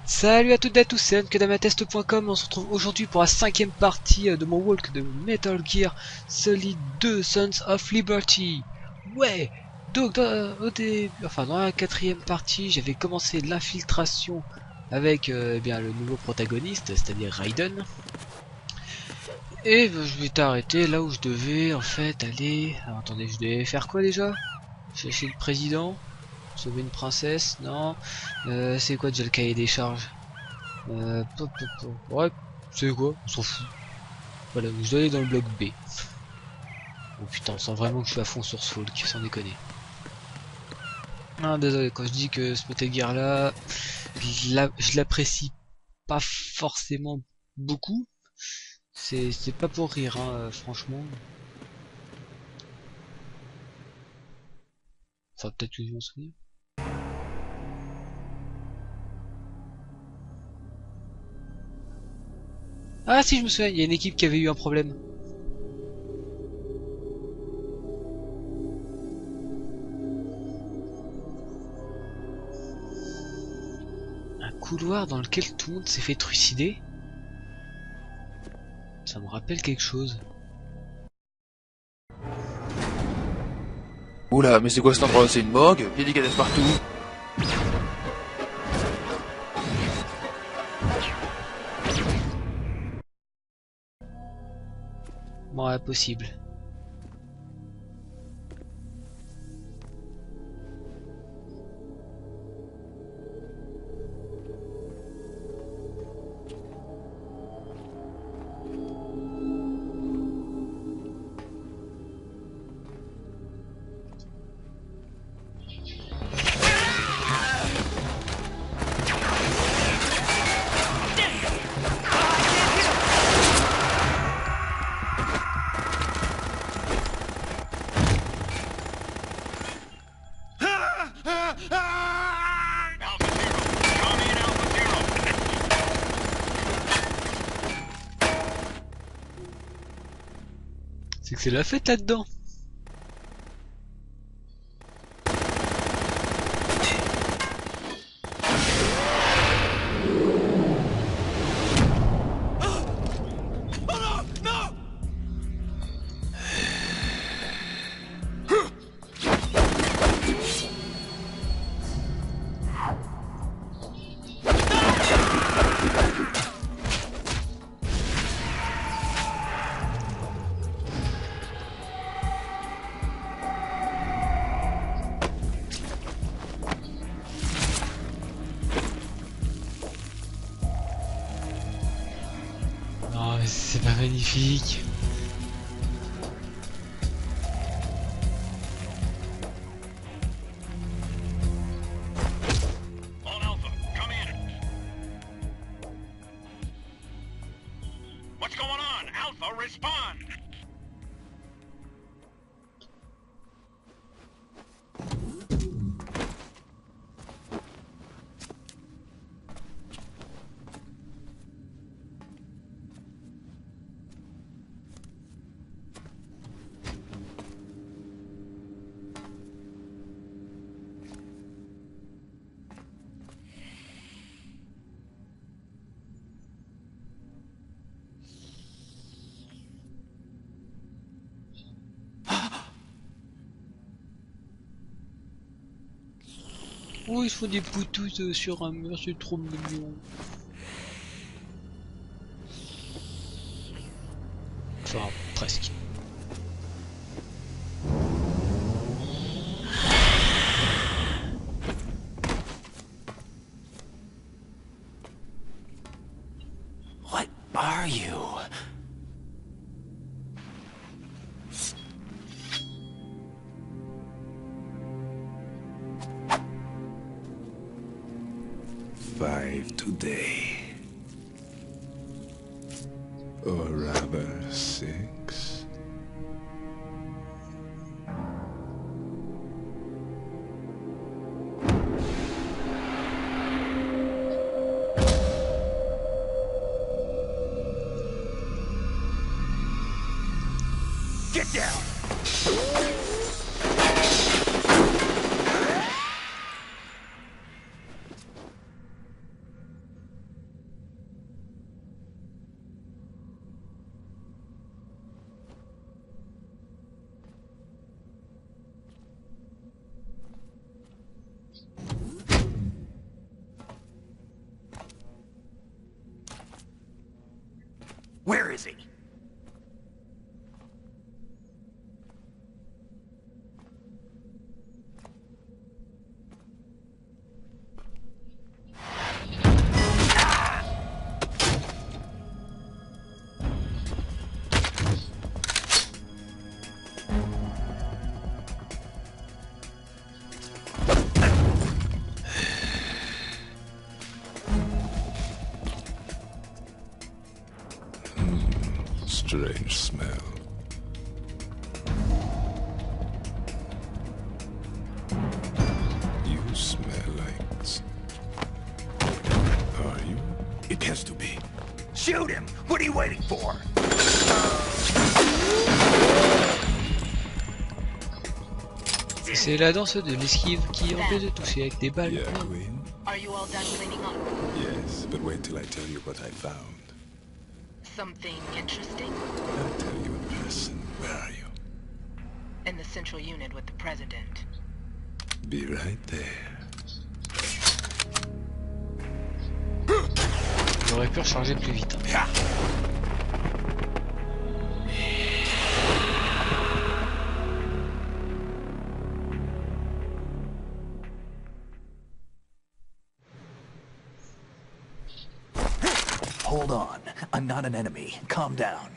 Salut à toutes et à tous, c'est Amatest.com. On se retrouve aujourd'hui pour la 5e partie de mon walk de Metal Gear Solid 2 Sons of Liberty. Ouais. Donc dans la 4e partie, j'avais commencé l'infiltration avec eh bien le nouveau protagoniste, c'est-à-dire Raiden. Et je vais t'arrêter là où je devais en fait aller. Alors attendez, je devais faire quoi déjà? Chercher le président, sauver une princesse, non. C'est quoi déjà le cahier des charges? Ouais, c'est quoi? On s'en fout. Voilà, donc je dois aller dans le bloc B. Oh putain, on sent vraiment que je suis à fond sur ce folk, sans déconner. Ah, désolé, quand je dis que ce Metal Gear là, je l'apprécie pas forcément beaucoup. C'est pas pour rire, hein, franchement. Enfin, peut-être que je vais m'en souvenir. Ah si, je me souviens, il y a une équipe qui avait eu un problème. Un couloir dans lequel tout le monde s'est fait trucider. Ça me rappelle quelque chose. Oula, mais c'est quoi cet endroit? C'est une morgue? Pieds cadavres partout. Ouais, possible. C'est que c'est la fête là-dedans. Non mais c'est pas magnifique. Oh, ils se font des poutous sur un mur, c'est trop mignon. Enfin, presque. What are you? Five today. Or rather 6. Get down! Where is he? Strange smell. You smell like... Are you? It has to be. Shoot him! What are you waiting for? C'est la danse de l'esquive qui empêche de toucher avec des balles. Yeah, Queen? Are you all done cleaning up? Yes, but wait till I tell you what I found. Something interesting? I'll tell you in person. Where are you? In the central unit with the president. Be right there. J'aurais pu recharger plus vite. Hold on. I'm not an enemy. Calm down.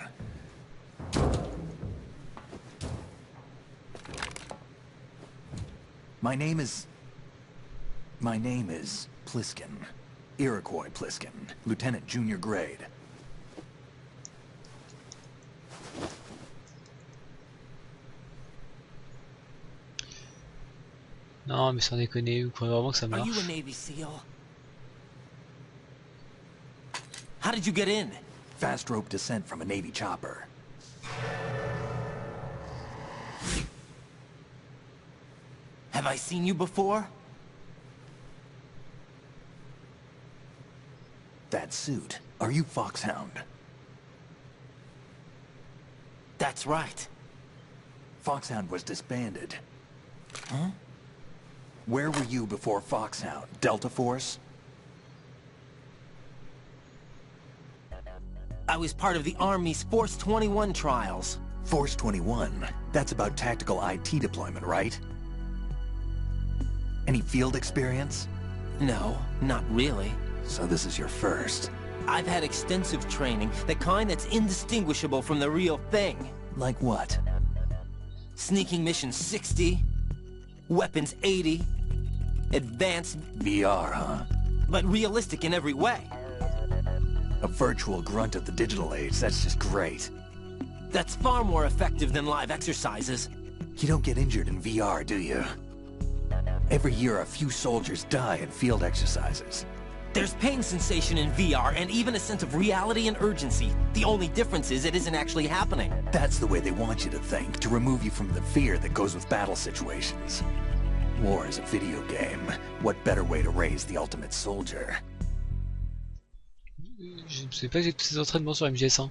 My name is Pliskin. Iroquois Pliskin. Lieutenant junior grade. Non mais sans déconner, vous croyez vraiment que ça Are you marche? a Navy SEAL? How did you get in? Fast rope descent from a Navy chopper. Have I seen you before? That suit. Are you Foxhound? That's right. Foxhound was disbanded. Huh? Where were you before Foxhound? Delta Force? I was part of the Army's Force 21 trials. Force 21? That's about tactical IT deployment, right? Any field experience? No, not really. So this is your first. I've had extensive training, the kind that's indistinguishable from the real thing. Like what? Sneaking mission 60, weapons 80, advanced, VR, huh? but realistic in every way. A virtual grunt of the digital age, that's just great. That's far more effective than live exercises. You don't get injured in VR, do you? Every year a few soldiers die in field exercises. There's pain sensation in VR and even a sense of reality and urgency. The only difference is it isn't actually happening. That's the way they want you to think, to remove you from the fear that goes with battle situations. War is a video game. What better way to raise the ultimate soldier? Je ne sais pas que j'ai tous ces entraînements sur MGS1.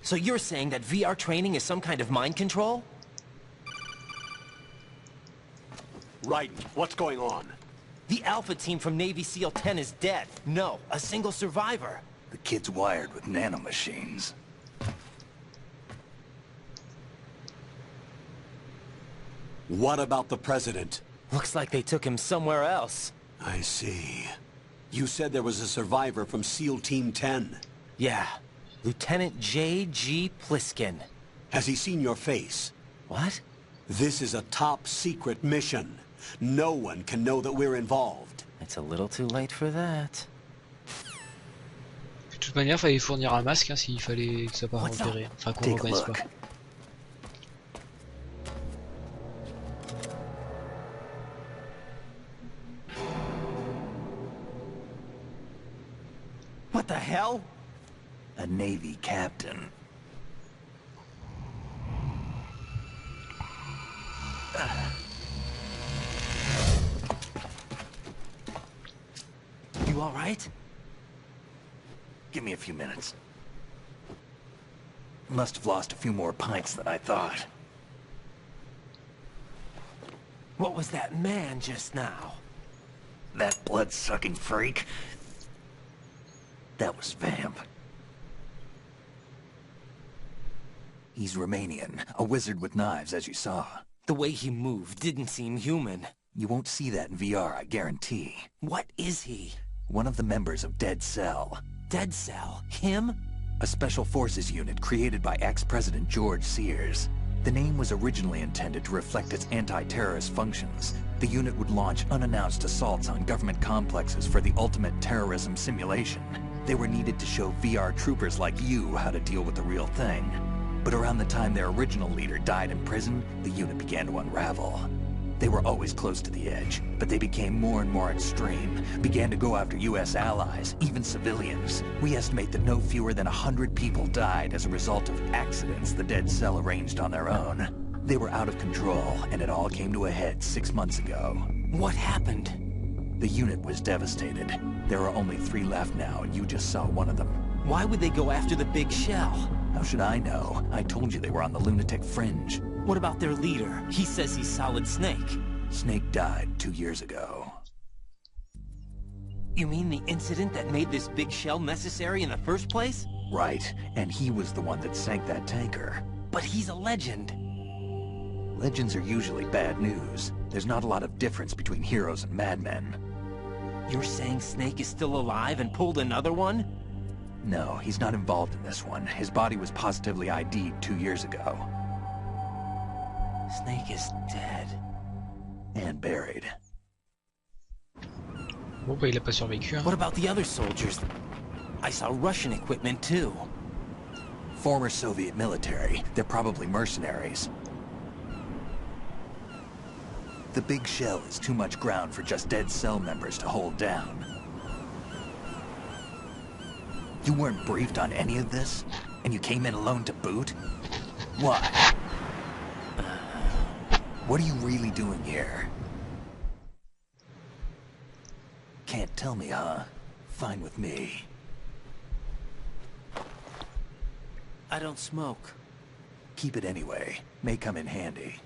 So you're saying that VR training is some kind of mind control? Right. What's going on? The Alpha team from Navy SEAL 10 is dead. No, a single survivor. The kid's wired with nanomachines. What about the president? Looks like they took him somewhere else. I see. You said there was a survivor from SEAL Team 10. Yeah. Lieutenant J.G. Pliskin. Has he seen your face? What? This is a top secret mission. No one can know that we're involved. It's a little too late for that. De toute manière, fallait fournir un masque hein, s'il fallait que ça soit pas What's repéré. up? Enfin, qu'on Take a reconnaisse look. pas. What the hell? A Navy captain. You all right? Give me a few minutes. Must have lost a few more pints than I thought. What was that man just now? That blood-sucking freak? That was Vamp. He's Romanian, a wizard with knives, as you saw. The way he moved didn't seem human. You won't see that in VR, I guarantee. What is he? One of the members of Dead Cell. Dead Cell? Him? A special forces unit created by ex-President George Sears. The name was originally intended to reflect its anti-terrorist functions. The unit would launch unannounced assaults on government complexes for the ultimate terrorism simulation. They were needed to show VR troopers like you how to deal with the real thing. But around the time their original leader died in prison, the unit began to unravel. They were always close to the edge, but they became more and more extreme, began to go after US allies, even civilians. We estimate that no fewer than 100 people died as a result of accidents the Dead Cell arranged on their own. They were out of control, and it all came to a head 6 months ago. What happened? The unit was devastated. There are only 3 left now, and you just saw one of them. Why would they go after the big shell? How should I know? I told you they were on the lunatic fringe. What about their leader? He says he's Solid Snake. Snake died 2 years ago. You mean the incident that made this big shell necessary in the first place? Right, and he was the one that sank that tanker. But he's a legend. Legends are usually bad news. There's not a lot of difference between heroes and madmen. You're saying Snake is still alive and pulled another one? No, he's not involved in this one. His body was positively ID'd 2 years ago. Snake is dead. And buried. Bon bah il a pas survécu hein. What about the other soldiers? I saw Russian equipment too. Former Soviet military. They're probably mercenaries. The big shell is too much ground for just Dead Cell members to hold down. You weren't briefed on any of this? And you came in alone to boot? Why? What are you really doing here? Can't tell me, huh? Fine with me. I don't smoke. Keep it anyway. May come in handy.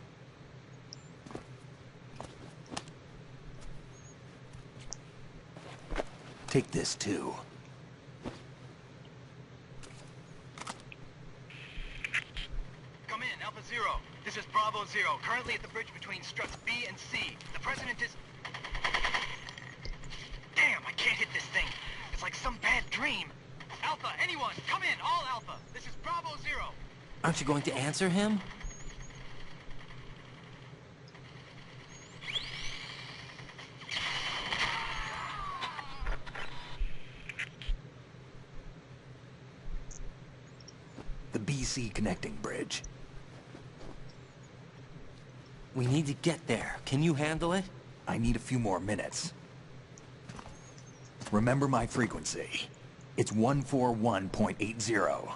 Take this too. Come in, Alpha Zero. This is Bravo Zero, currently at the bridge between struts B and C. The President is... Damn, I can't hit this thing. It's like some bad dream. Alpha, anyone, come in, all Alpha. This is Bravo Zero. Aren't you going to answer him? The BC connecting bridge. We need to get there. Can you handle it? I need a few more minutes. Remember my frequency. It's 141.80.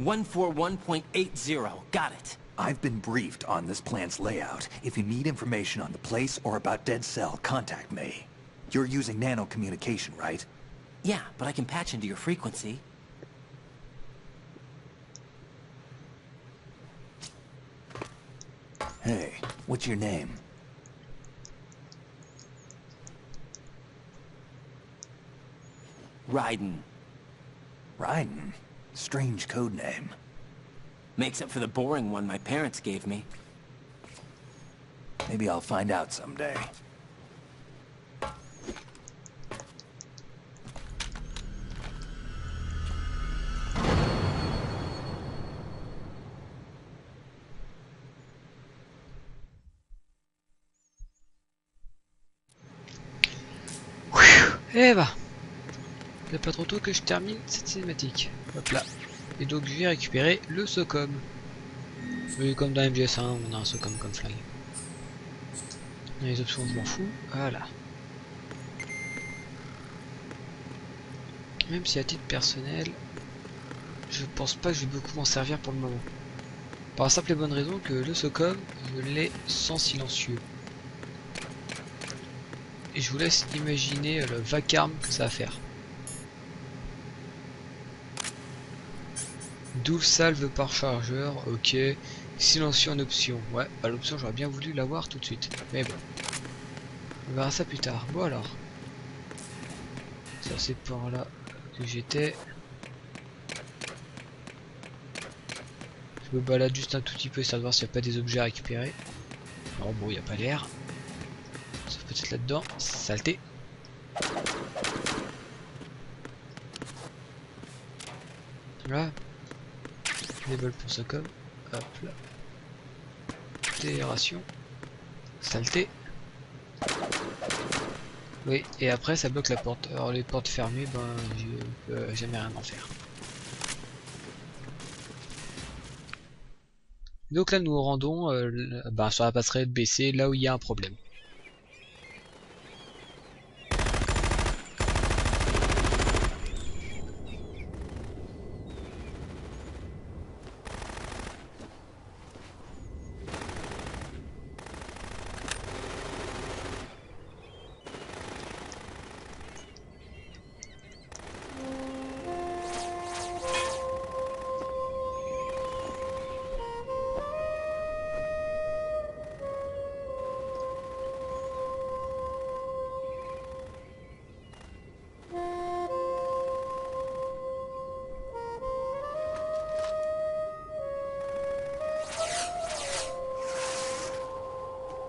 141.80. Got it. I've been briefed on this plant's layout. If you need information on the place or about Dead Cell, contact me. You're using nano communication, right? Yeah, but I can patch into your frequency. Hey, what's your name? Raiden. Raiden? Strange code name. Makes up for the boring one my parents gave me. Maybe I'll find out someday. Et bah, c'est pas trop tôt que je termine cette cinématique. Hop là. Et donc je vais récupérer le SOCOM. Oui, comme dans MGS1, on a un SOCOM comme flingue. Les options, je m'en fous. Voilà. Même si à titre personnel, je pense pas que je vais beaucoup m'en servir pour le moment. Par la simple et bonne raison que le SOCOM, je l'ai sans silencieux. Et je vous laisse imaginer le vacarme que ça va faire. Double salve par chargeur, ok. Silencieux en option, ouais, bah, l'option j'aurais bien voulu l'avoir tout de suite. Mais bon, on verra ça plus tard. Bon alors, ça c'est par là que j'étais. Je me balade juste un tout petit peu histoire de voir s'il n'y a pas des objets à récupérer. Non bon, il n'y a pas l'air. Sauf peut-être là-dedans, saleté. Voilà. Les vols pour ça comme. Hop là. Terroriste. Saleté. Oui, et après ça bloque la porte. Alors les portes fermées, ben je peux jamais rien en faire. Donc là nous rendons sur la passerelle BC là où il y a un problème.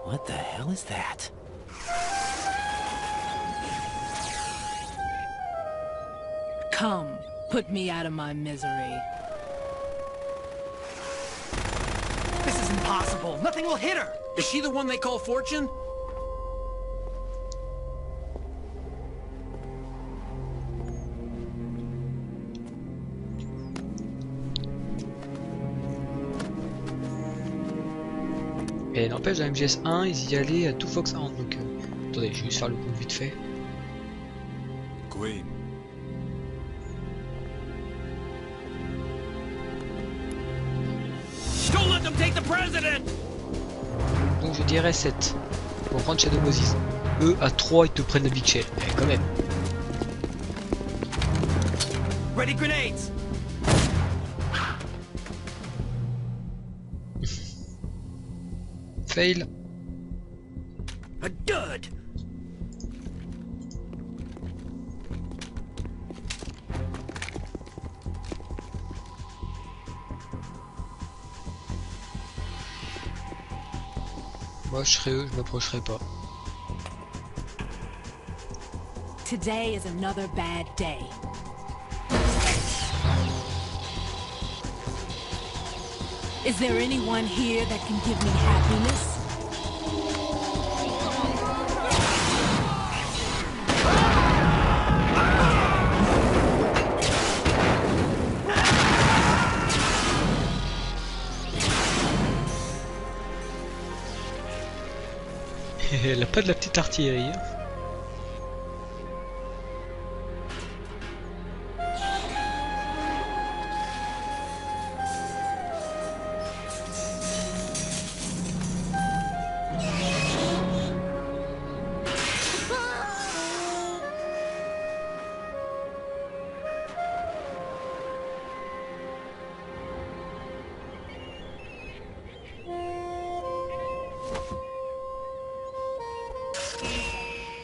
What the hell is that? Come, put me out of my misery. This is impossible. Nothing will hit her. Is she the one they call Fortune? Et n'empêche, dans MGS1, ils y allaient à tout Fox Hand, donc attendez, je vais juste faire le compte vite fait. Queen. Don't let them take the president! Donc je dirais 7 pour prendre Shadow Moses. Eux à 3 ils te prennent la Big Shell, mais quand même. Ready grenades! Fail. A dud! Moi je serais eux, je m'approcherai pas. Today is another bad day. Is there anyone here that can give me happiness? Elle a pas de la petite artillerie. Hein.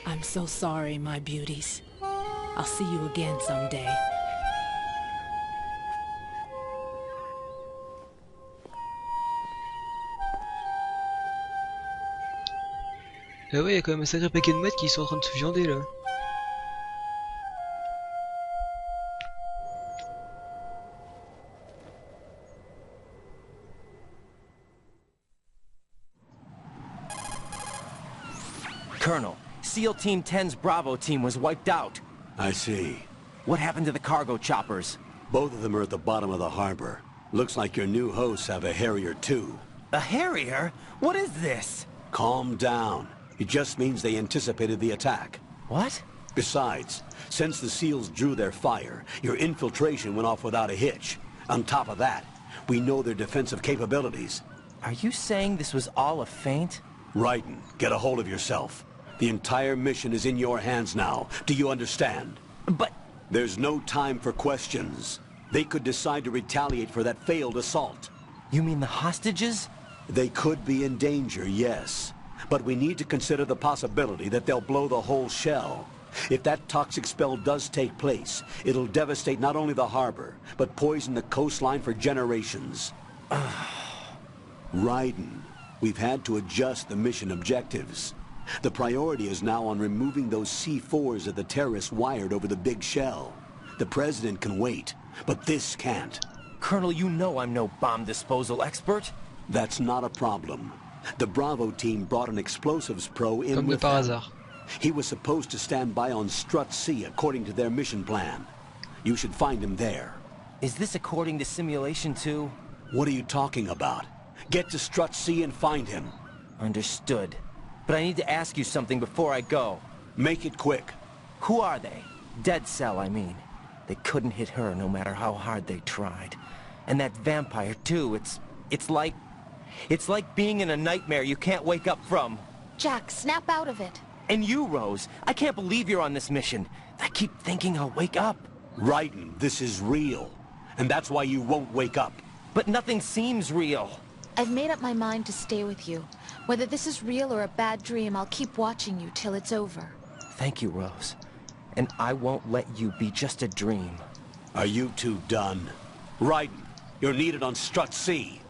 I'm so sorry, my beauties. I'll see you again someday. Ah ouais, il y a quand même un sacré paquet de mecs qui sont en train de se viander là. Colonel, SEAL Team 10's Bravo team was wiped out. I see. What happened to the cargo choppers? Both of them are at the bottom of the harbor. Looks like your new hosts have a Harrier too. A Harrier? What is this? Calm down. It just means they anticipated the attack. What? Besides, since the SEALs drew their fire, your infiltration went off without a hitch. On top of that, we know their defensive capabilities. Are you saying this was all a feint? Raiden, get a hold of yourself. The entire mission is in your hands now. Do you understand? But... There's no time for questions. They could decide to retaliate for that failed assault. You mean the hostages? They could be in danger, yes. But we need to consider the possibility that they'll blow the whole shell. If that toxic spell does take place, it'll devastate not only the harbor, but poison the coastline for generations. Raiden, we've had to adjust the mission objectives. The priority is now on removing those C4s that the terrorists wired over the big shell. The President can wait, but this can't. Colonel, you know I'm no bomb disposal expert. That's not a problem. The Bravo team brought an explosives pro in Comme de with par them. hasard. He was supposed to stand by on Strut C according to their mission plan. You should find him there. Is this according to simulation too? What are you talking about? Get to Strut C and find him. Understood. But I need to ask you something before I go. Make it quick. Who are they? Dead Cell, I mean. They couldn't hit her no matter how hard they tried. And that vampire too, it's like being in a nightmare you can't wake up from. Jack, snap out of it. And you, Rose, I can't believe you're on this mission. I keep thinking I'll wake up. Raiden, this is real. And that's why you won't wake up. But nothing seems real. I've made up my mind to stay with you. Whether this is real or a bad dream, I'll keep watching you till it's over. Thank you, Rose. And I won't let you be just a dream. Are you two done? Raiden, you're needed on Strut C.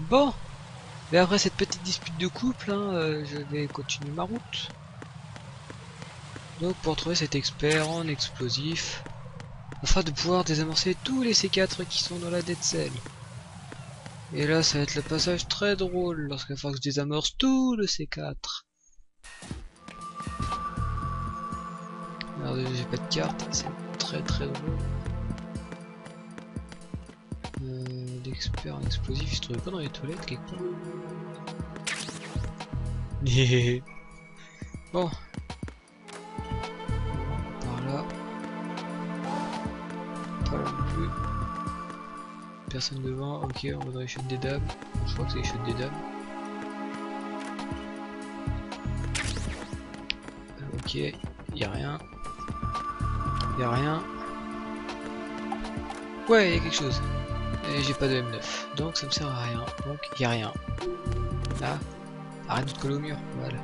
Bon, et après cette petite dispute de couple, hein, je vais continuer ma route. Donc pour trouver cet expert en explosif, afin de pouvoir désamorcer tous les C4 qui sont dans la Dead Cell. Et là ça va être le passage très drôle lorsqu'il va falloir que je désamorce tout le C4. Alors déjà j'ai pas de carte, c'est très drôle. L'expert en explosif, il se trouvait pas dans les toilettes quelque part. Bon. Par là. Pas là non plus. Personne devant, ok, on va dans les chutes des dames. Je crois que c'est les chutes des dames. Ok, y'a rien. Y'a rien. Ouais, y'a quelque chose. Et j'ai pas de M9, donc ça me sert à rien, donc y a rien. Là, arrête de te coller au mur, voilà.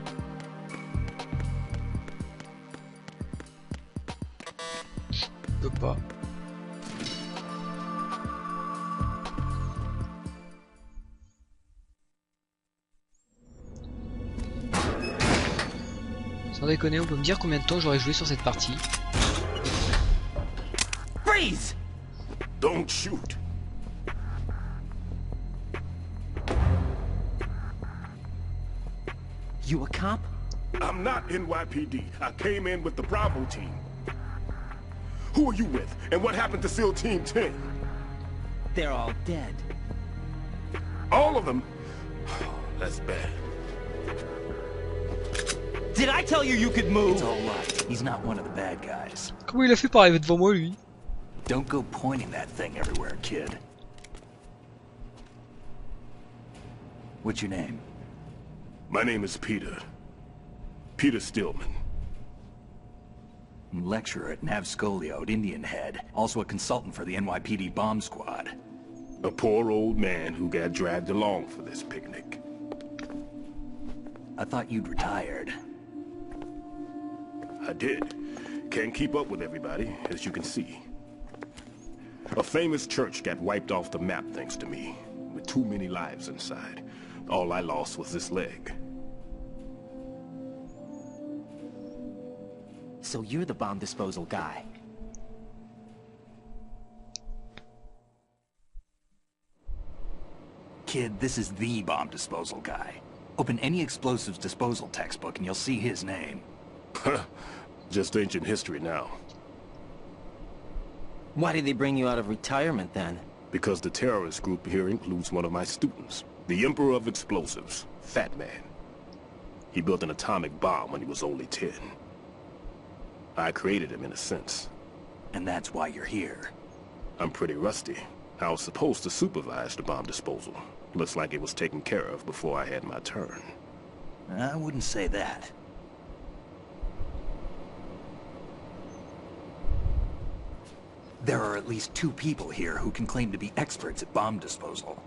Je peux pas. Sans déconner, on peut me dire combien de temps j'aurais joué sur cette partie? Freeze! Don't shoot. You a cop? I'm not NYPD. I came in with the Bravo team. Who are you with? And what happened to SEAL Team 10? They're all dead. All of them? That's bad. Did I tell you you could move? It's all right. He's not one of the bad guys. Comment il a fait pour arriver devant moi lui? Don't go pointing that thing everywhere, kid. What's your name? My name is Peter. Peter Stillman. Lecturer at Navscolio at Indian Head. Also a consultant for the NYPD bomb squad. A poor old man who got dragged along for this picnic. I thought you'd retired. I did. Can't keep up with everybody, as you can see. A famous church got wiped off the map thanks to me, with too many lives inside. All I lost was this leg. So you're the bomb disposal guy. Kid, this is the bomb disposal guy. Open any explosives disposal textbook and you'll see his name. Just ancient history now. Why did they bring you out of retirement then? Because the terrorist group here includes one of my students, the Emperor of Explosives, Fat Man. He built an atomic bomb when he was only 10. I created him in a sense. And that's why you're here. I'm pretty rusty. I was supposed to supervise the bomb disposal. Looks like it was taken care of before I had my turn. I wouldn't say that. There are at least 2 people here who can claim to be experts at bomb disposal.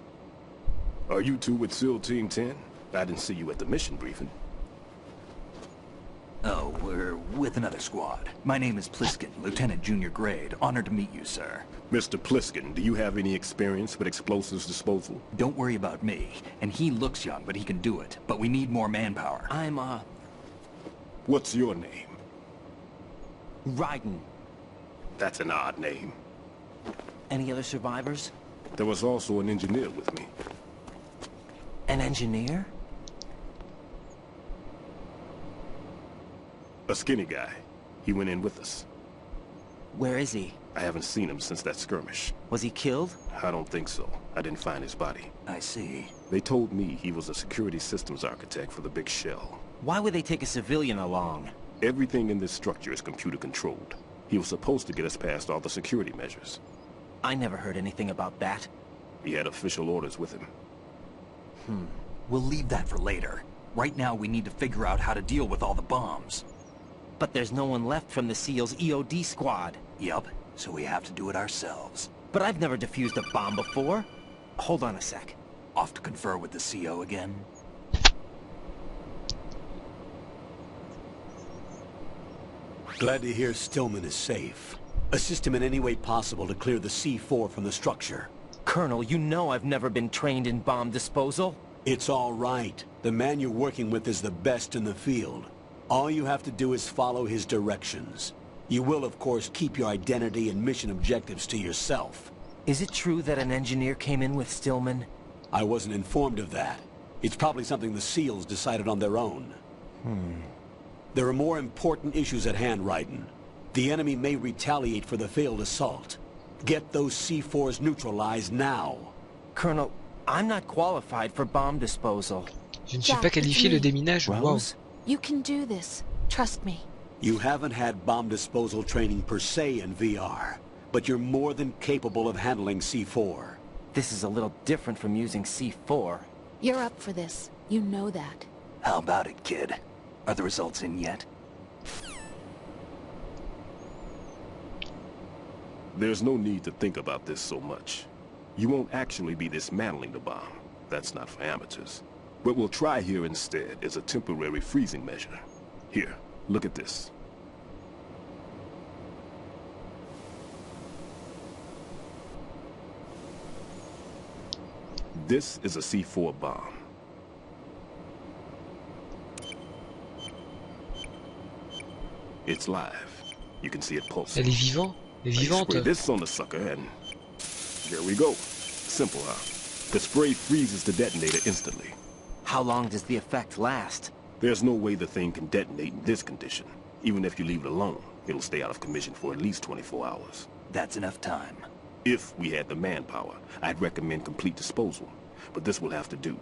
Are you two with SEAL Team 10? I didn't see you at the mission briefing. Oh, we're with another squad. My name is Pliskin, Lieutenant Junior Grade. Honored to meet you, sir. Mr. Pliskin, do you have any experience with explosives disposal? Don't worry about me. And he looks young, but he can do it. But we need more manpower. I'm, What's your name? Raiden. That's an odd name. Any other survivors? There was also an engineer with me. An engineer? A skinny guy. He went in with us. Where is he? I haven't seen him since that skirmish. Was he killed? I don't think so. I didn't find his body. I see. They told me he was a security systems architect for the big shell. Why would they take a civilian along? Everything in this structure is computer controlled. He was supposed to get us past all the security measures. I never heard anything about that. He had official orders with him. We'll leave that for later. Right now we need to figure out how to deal with all the bombs. But there's no one left from the SEAL's EOD squad. Yup, so we have to do it ourselves. But I've never defused a bomb before. Hold on a sec. Off to confer with the CO again? Glad to hear Stillman is safe. Assist him in any way possible to clear the C4 from the structure. Colonel, you know I've never been trained in bomb disposal. It's all right. The man you're working with is the best in the field. All you have to do is follow his directions. You will, of course, keep your identity and mission objectives to yourself. Is it true that an engineer came in with Stillman? I wasn't informed of that. It's probably something the SEALs decided on their own. There are more important issues at hand, Raiden. The enemy may retaliate for the failed assault. Get those C4s neutralized now. Colonel, I'm not qualified for bomb disposal. Je ne suis pas qualifié le déminage. Wow. Rose? You can do this. Trust me. You haven't had bomb disposal training per se in VR, but you're more than capable of handling C4. This is a little different from using C4. You're up for this. You know that. How about it, kid? Are the results in yet? There's no need to think about this so much. You won't actually be dismantling the bomb. That's not for amateurs. What we'll try here instead is a temporary freezing measure. Here, look at this. This is a C4 bomb. It's live. You can see it pulsing. Elle est vivante. Elle est I vivante. spray this on the sucker and there we go. Simple, huh? The spray freezes the detonator instantly. How long does the effect last? There's no way the thing can detonate in this condition. Even if you leave it alone, it'll stay out of commission for at least 24 hours. That's enough time. If we had the manpower, I'd recommend complete disposal. But this will have to do.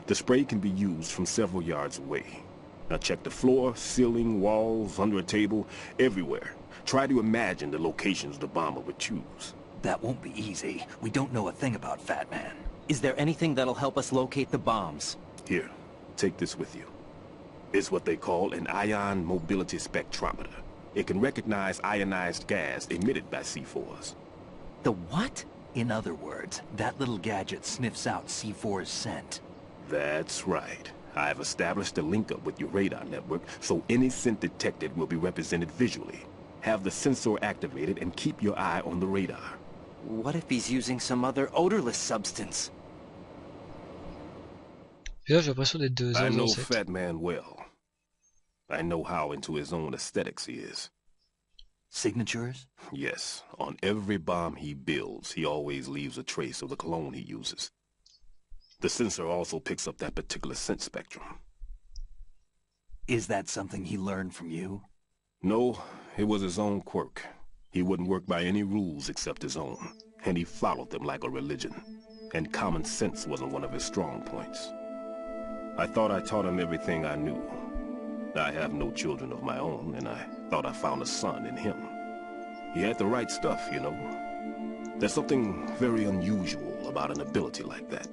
The spray can be used from several yards away. Now check the floor, ceiling, walls, under a table, everywhere. Try to imagine the locations the bomber would choose. That won't be easy. We don't know a thing about Fat Man. Is there anything that'll help us locate the bombs? Here, take this with you. It's what they call an ion mobility spectrometer. It can recognize ionized gas emitted by C4s. The what? In other words, that little gadget sniffs out C4's scent. That's right. I've established a link up with your radar network, so any scent detected will be represented visually. Have the sensor activated and keep your eye on the radar. What if he's using some other odorless substance? Là, j'ai l'impression d'être de I know 007. Fat Man well. I know how into his own aesthetics he is. Signatures? Yes, on every bomb he builds, he always leaves a trace of the cologne he uses. The sensor also picks up that particular scent spectrum. Is that something he learned from you? No, it was his own quirk. He wouldn't work by any rules except his own, and he followed them like a religion. And common sense wasn't one of his strong points. I thought I taught him everything I knew. I have no children of my own, and I thought I found a son in him. He had the right stuff, you know. There's something very unusual about an ability like that.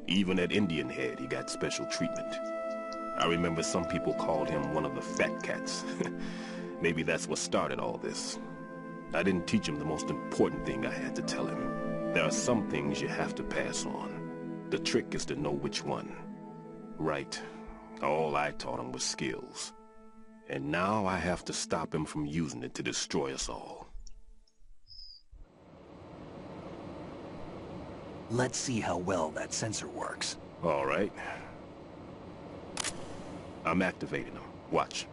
Even at Indian Head, he got special treatment. I remember some people called him one of the fat cats. Maybe that's what started all this. I didn't teach him the most important thing I had to tell him. There are some things you have to pass on. The trick is to know which one. Right. All I taught him was skills. And now I have to stop him from using it to destroy us all. Let's see how well that sensor works. All right. I'm activating them. Watch.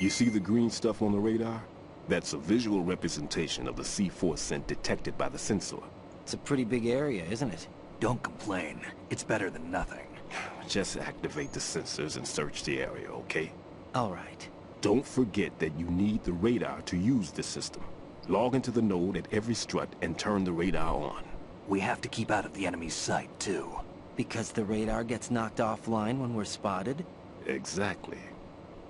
You see the green stuff on the radar? That's a visual representation of the C4 scent detected by the sensor. It's a pretty big area, isn't it? Don't complain. It's better than nothing. Just activate the sensors and search the area, okay? All right. Don't forget that you need the radar to use this system. Log into the node at every strut and turn the radar on. We have to keep out of the enemy's sight, too. Because the radar gets knocked offline when we're spotted? Exactly.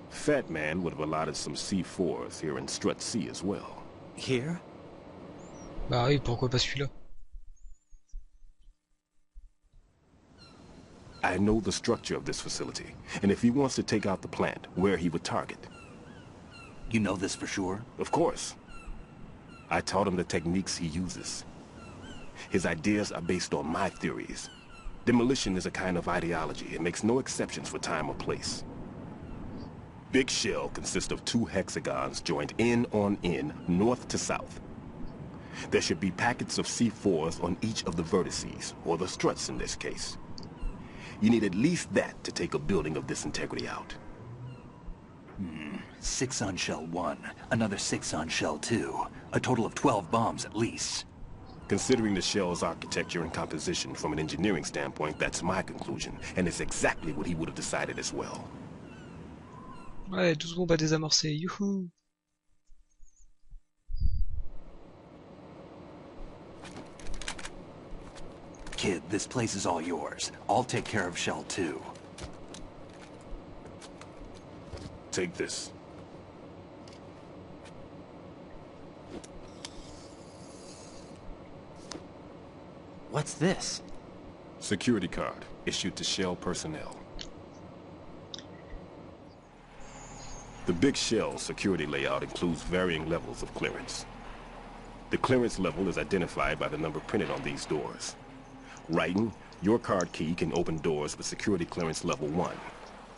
Fat Man would have allotted some C4s here in Strut C as well. Here? Bah oui, pourquoi pas celui-là? I know the structure of this facility, and if he wants to take out the plant, where he would target. You know this for sure? Of course. I taught him the techniques he uses. His ideas are based on my theories. Demolition is a kind of ideology. It makes no exceptions for time or place. Big shell consists of 2 hexagons joined end on end, north to south. There should be packets of C4s on each of the vertices, or the struts in this case. You need at least that to take a building of this integrity out. 6 on shell 1, another 6 on shell 2. A total of 12 bombs at least. Considering the shell's architecture and composition from an engineering standpoint, that's my conclusion, and it's exactly what he would have decided as well. Ouais, 12 bombes à désamorcer, youhou! Kid, this place is all yours. I'll take care of shell 2. Take this. What's this? Security card, issued to Shell personnel. The Big Shell security layout includes varying levels of clearance. The clearance level is identified by the number printed on these doors. Writing, your card key can open doors with security clearance level 1.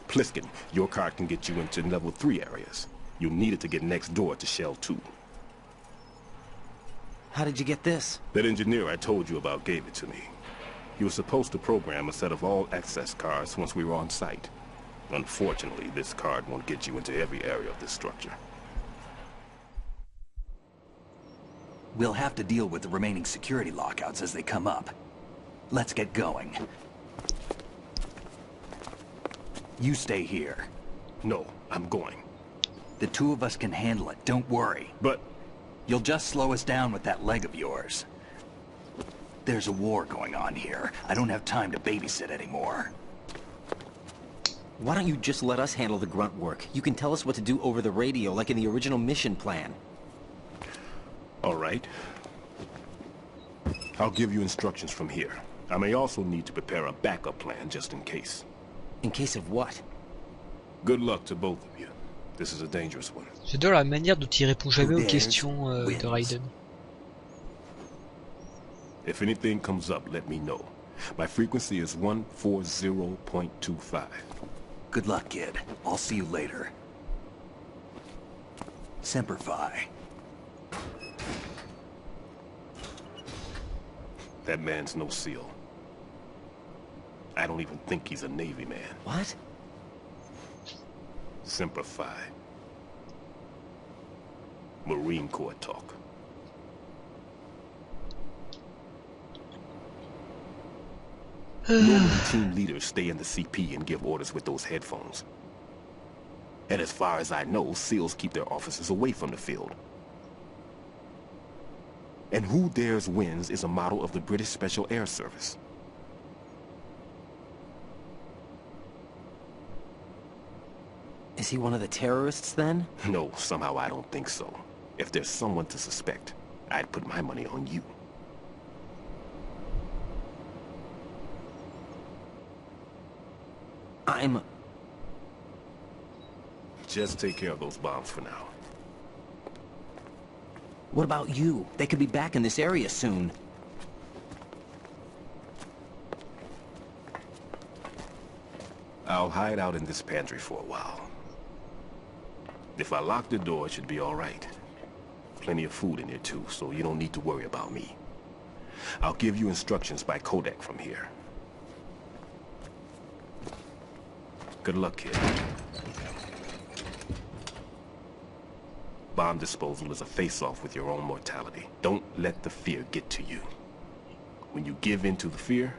Pliskin, your card can get you into level 3 areas. You'll need it to get next door to Shell 2. How did you get this? That engineer I told you about gave it to me. He was supposed to program a set of all access cards once we were on site. Unfortunately, this card won't get you into every area of this structure. We'll have to deal with the remaining security lockouts as they come up. Let's get going. You stay here. No, I'm going. The 2 of us can handle it, don't worry. But... You'll just slow us down with that leg of yours. There's a war going on here. I don't have time to babysit anymore. Why don't you just let us handle the grunt work? You can tell us what to do over the radio, like in the original mission plan. All right. I'll give you instructions from here. I may also need to prepare a backup plan just in case. In case of what? Good luck to both of you. This is a dangerous one. J'adore la manière dont il répond jamais aux questions de Raiden. If anything comes up, let me know. My frequency is 140.25. Good luck, kid. I'll see you later. Semper Fi. That man's no SEAL. I don't even think he's a Navy man. What? Semper Fi. Marine Corps talk. Normally, team leaders stay in the CP and give orders with those headphones. And as far as I know, SEALs keep their officers away from the field. And who dares wins is a model of the British Special Air Service. Is he one of the terrorists then? No, somehow I don't think so. If there's someone to suspect, I'd put my money on you. Just take care of those bombs for now. What about you? They could be back in this area soon. I'll hide out in this pantry for a while. If I lock the door, it should be all right. Plenty of food in here too, so you don't need to worry about me. I'll give you instructions by codec from here. Good luck, kid. Bomb disposal is a face-off with your own mortality. Don't let the fear get to you. When you give in to the fear,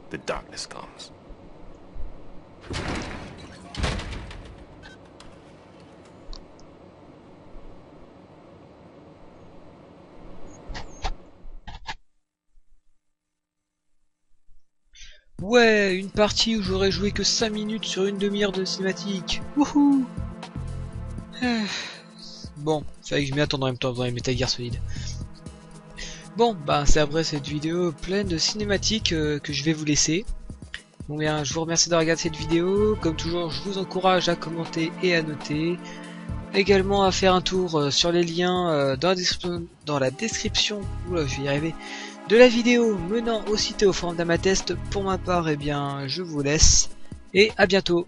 the darkness comes. Ouais, une partie où j'aurais joué que 5 minutes sur une demi-heure de cinématique. Wouhou. Bon, fallait que je m'y attende en même temps dans les Metal Gear Solid. Bon, bah c'est après cette vidéo pleine de cinématiques que je vais vous laisser. Bon bien, je vous remercie de regarder cette vidéo. Comme toujours, je vous encourage à commenter et à noter. Également à faire un tour sur les liens dans la description. Oula, je vais y arriver. De la vidéo menant au site et au forum d'Amatest. Pour ma part, eh bien, je vous laisse. Et à bientôt.